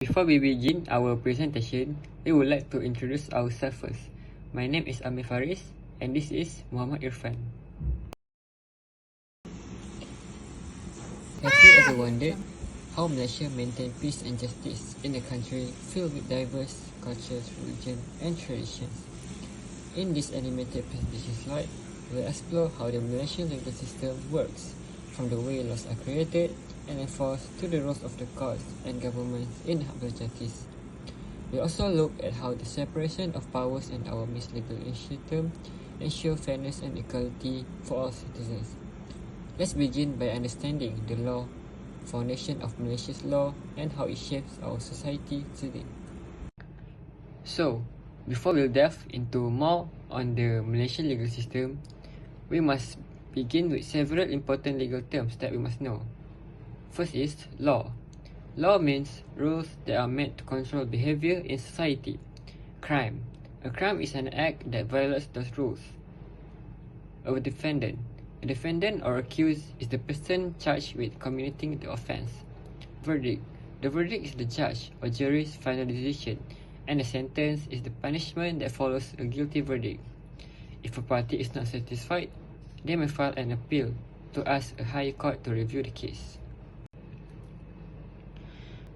Before we begin our presentation, we would like to introduce ourselves first. My name is Amir Faris and this is Muhammad Irfan. Have you ever wondered how Malaysia maintains peace and justice in a country filled with diverse cultures, religions and traditions? In this animated presentation slide, we'll explore how the Malaysian legal system works, from the way laws are created and enforced to the roles of the courts and governments in hak justice. We also look at how the separation of powers in our legal system ensure fairness and equality for all citizens. Let's begin by understanding the law, foundation of Malaysia's law, and how it shapes our society today. So, before we delve into more on the Malaysian legal system, we must begin with several important legal terms that we must know. First is law. Law means rules that are meant to control behavior in society. Crime. A crime is an act that violates those rules. A defendant. A defendant or accused is the person charged with committing the offense. Verdict. The verdict is the judge or jury's final decision, and the sentence is the punishment that follows a guilty verdict. If a party is not satisfied, they may file an appeal to ask a higher court to review the case.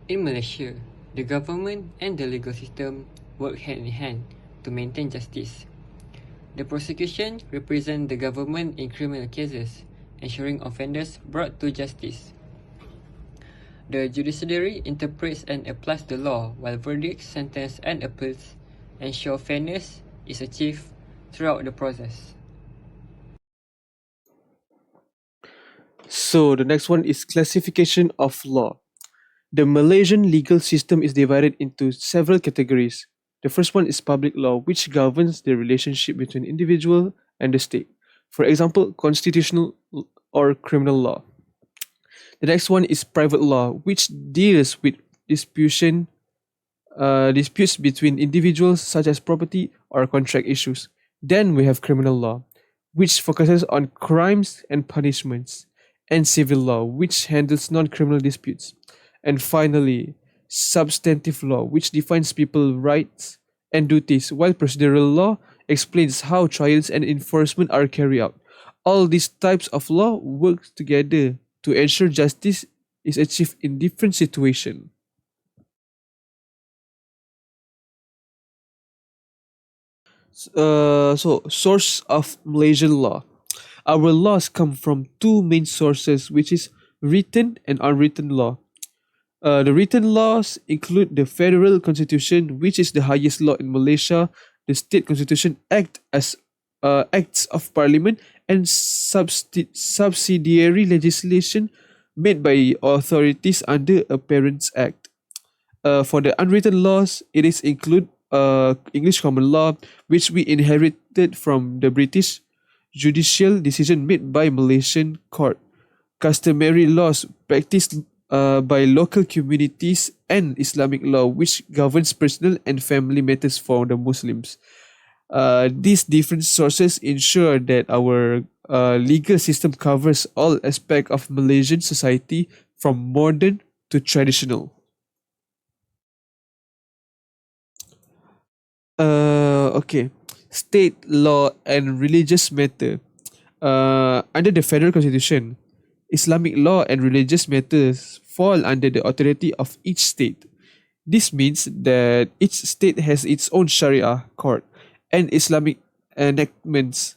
In Malaysia, the government and the legal system work hand in hand to maintain justice. The prosecution represents the government in criminal cases, ensuring offenders brought to justice. The judiciary interprets and applies the law, while verdicts, sentences, and appeals ensure fairness is achieved throughout the process. So the next one is classification of law. The Malaysian legal system is divided into several categories. The first one is public law, which governs the relationship between individual and the state. For example, constitutional or criminal law. The next one is private law, which deals with disputes between individuals such as property or contract issues. Then we have criminal law, which focuses on crimes and punishments, and civil law, which handles non-criminal disputes. And finally, substantive law, which defines people's rights and duties, while procedural law explains how trials and enforcement are carried out. All these types of law work together to ensure justice is achieved in different situations. So, source of Malaysian law. Our laws come from two main sources, which is written and unwritten law. The written laws include the Federal Constitution, which is the highest law in Malaysia. The State Constitution act as acts of Parliament, and subsidiary legislation made by authorities under a Parents Act. For the unwritten laws, it is include English common law, which we inherited from the British judicial decision made by Malaysian court, customary laws practiced by local communities, and Islamic law, which governs personal and family matters for the Muslims. These different sources ensure that our legal system covers all aspects of Malaysian society, from modern to traditional. Okay. State law and religious matter. Under the Federal Constitution, Islamic law and religious matters fall under the authority of each state. This means that each state has its own Sharia court and Islamic enactments.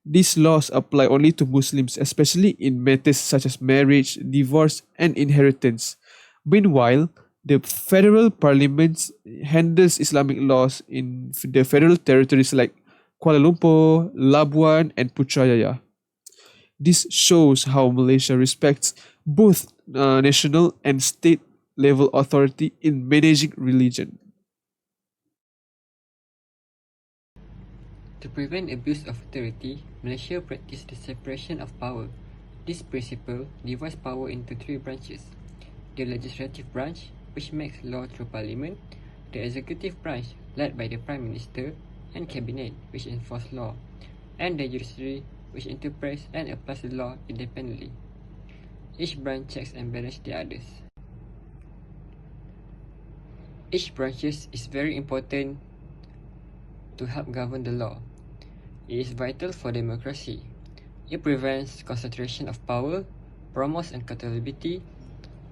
These laws apply only to Muslims, especially in matters such as marriage, divorce, and inheritance. Meanwhile, the federal parliament handles Islamic laws in the federal territories like Kuala Lumpur, Labuan, and Putrajaya. This shows how Malaysia respects both national and state level authority in managing religion. To prevent abuse of authority, Malaysia practices the separation of power. This principle divides power into three branches: the legislative branch, which makes law through parliament; the executive branch, led by the Prime Minister; and cabinet, which enforces law; and the judiciary, which interprets and applies the law independently. Each branch checks and balances the others. Each branches is very important to help govern the law. It is vital for democracy. It prevents concentration of power, promotes accountability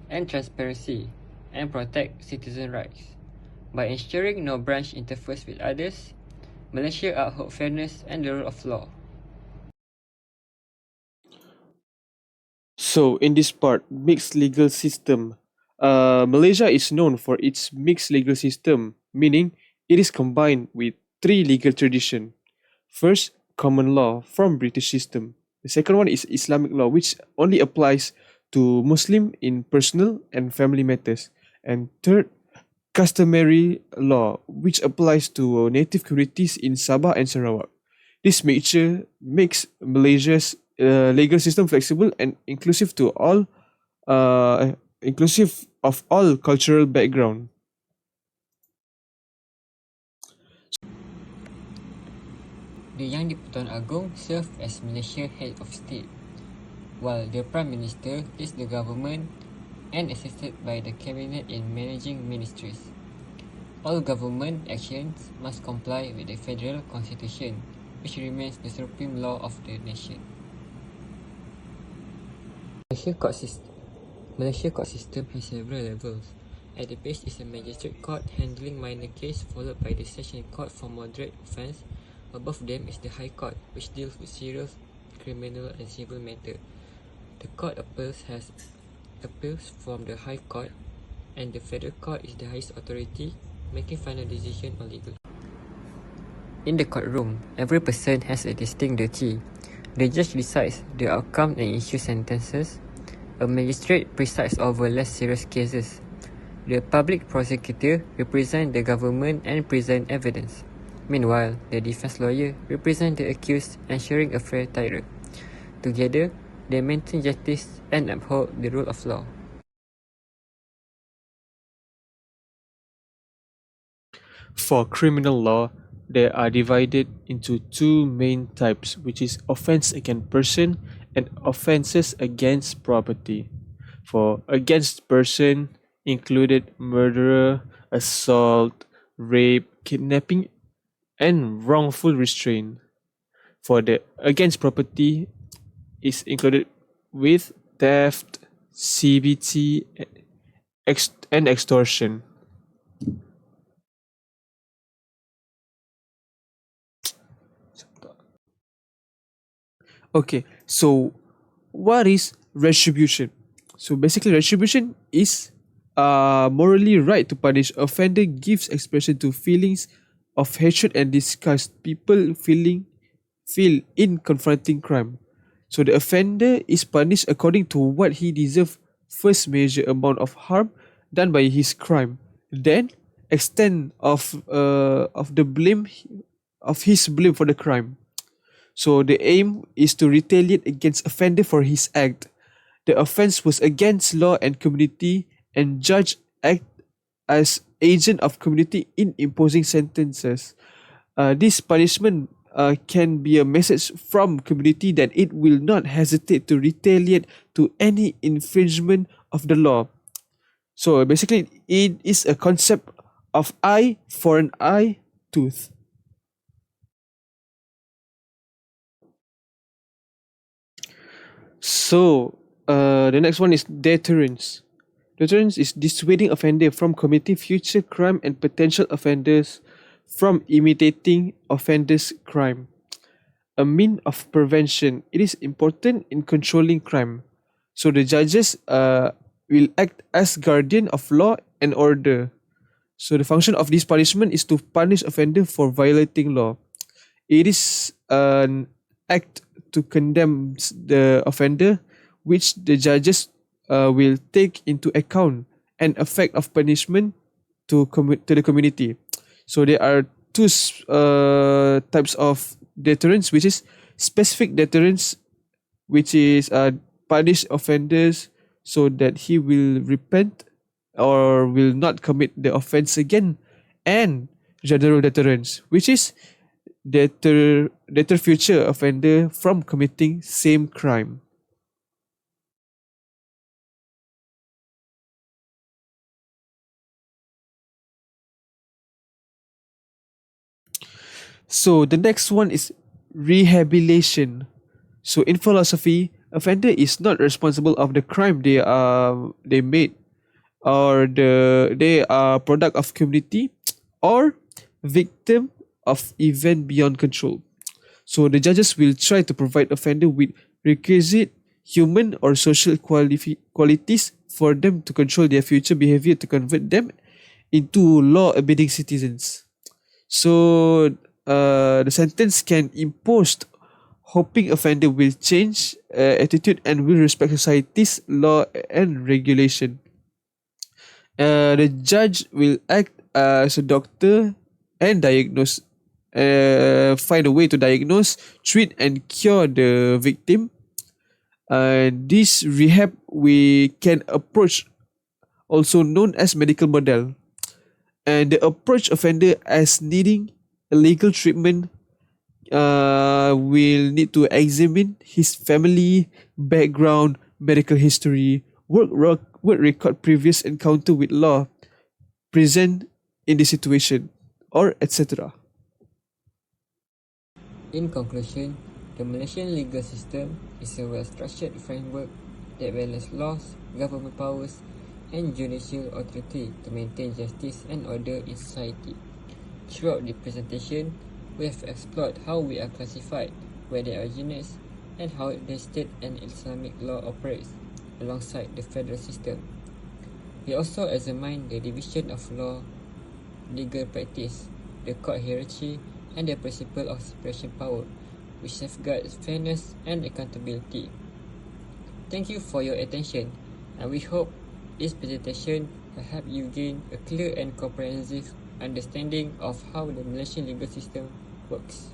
and transparency, and protects citizen rights. By ensuring no branch interferes with others, Malaysia upholds fairness and the rule of law. So, in this part, mixed legal system. Malaysia is known for its mixed legal system, meaning it is combined with three legal tradition. First, common law from British system. The second one is Islamic law, which only applies to Muslim in personal and family matters. And third, customary law, which applies to native communities in Sabah and Sarawak. This mixture makes Malaysia's legal system flexible and inclusive of all cultural background. The Yang di-Pertuan Agong serves as Malaysia's head of state, while the Prime Minister leads the government and assisted by the Cabinet in managing ministries. All government actions must comply with the Federal Constitution, which remains the supreme law of the nation. Malaysia court system has several levels. At the base is a magistrate court handling minor case, followed by the session court for moderate offence. Above them is the High Court, which deals with serious criminal and civil matter. The Court appeals has appeals from the High Court, and the Federal Court is the highest authority, making final decision on legal. In the courtroom, every person has a distinct duty. The judge decides the outcome and issues sentences. A magistrate presides over less serious cases. The public prosecutor represents the government and presents evidence. Meanwhile, the defense lawyer represents the accused, ensuring a fair trial. Together, they maintain justice and uphold the rule of law. For criminal law, they are divided into two main types, which is offense against person and offenses against property. For against person included murder, assault, rape, kidnapping, and wrongful restraint. For the against property is included with theft, CBT, and extortion. Okay, so what is retribution? So basically, retribution is morally right to punish offender gives expression to feelings of hatred and disgust people feel in confronting crime. So the offender is punished according to what he deserves. First, measure amount of harm done by his crime, then extent of the blame of his blame for the crime. So the aim is to retaliate against offender for his act. The offense was against law and community, and judge act as agent of community in imposing sentences. This punishment can be a message from community that it will not hesitate to retaliate to any infringement of the law. So basically, it is a concept of eye for an eye, tooth. So, the next one is deterrence. Deterrence is dissuading offender from committing future crime and potential offenders from imitating offenders' crime. A mean of prevention. It is important in controlling crime. So the judges will act as guardian of law and order. So the function of this punishment is to punish offender for violating law. It is an act to condemn the offender, which the judges will take into account an effect of punishment to the community. So there are two types of deterrence, which is specific deterrence, which is punish offenders so that he will repent or will not commit the offense again, and general deterrence, which is deter future offender from committing same crime. So the next one is rehabilitation. So in philosophy, offender is not responsible of the crime they made, or they are product of community or victim of event beyond control. So the judges will try to provide offender with requisite human or social qualities for them to control their future behavior to convert them into law-abiding citizens. So the sentence can imposed hoping offender will change attitude and will respect society's law and regulation. The judge will act as a doctor and find a way to diagnose, treat, and cure the victim. This rehab we can approach, also known as medical model, and the approach offender as needing a legal treatment will need to examine his family background, medical history, work record, previous encounter with law, present in the situation, or etc. In conclusion, the Malaysian legal system is a well-structured framework that balances laws, government powers, and judicial authority to maintain justice and order in society. Throughout the presentation, we have explored how we are classified, where they originates, and how the state and Islamic law operates alongside the federal system. We also examined the division of law, legal practice, the court hierarchy, and the principle of separation power, which safeguards fairness and accountability. Thank you for your attention, and we hope this presentation will help you gain a clear and comprehensive understanding of how the Malaysian legal system works.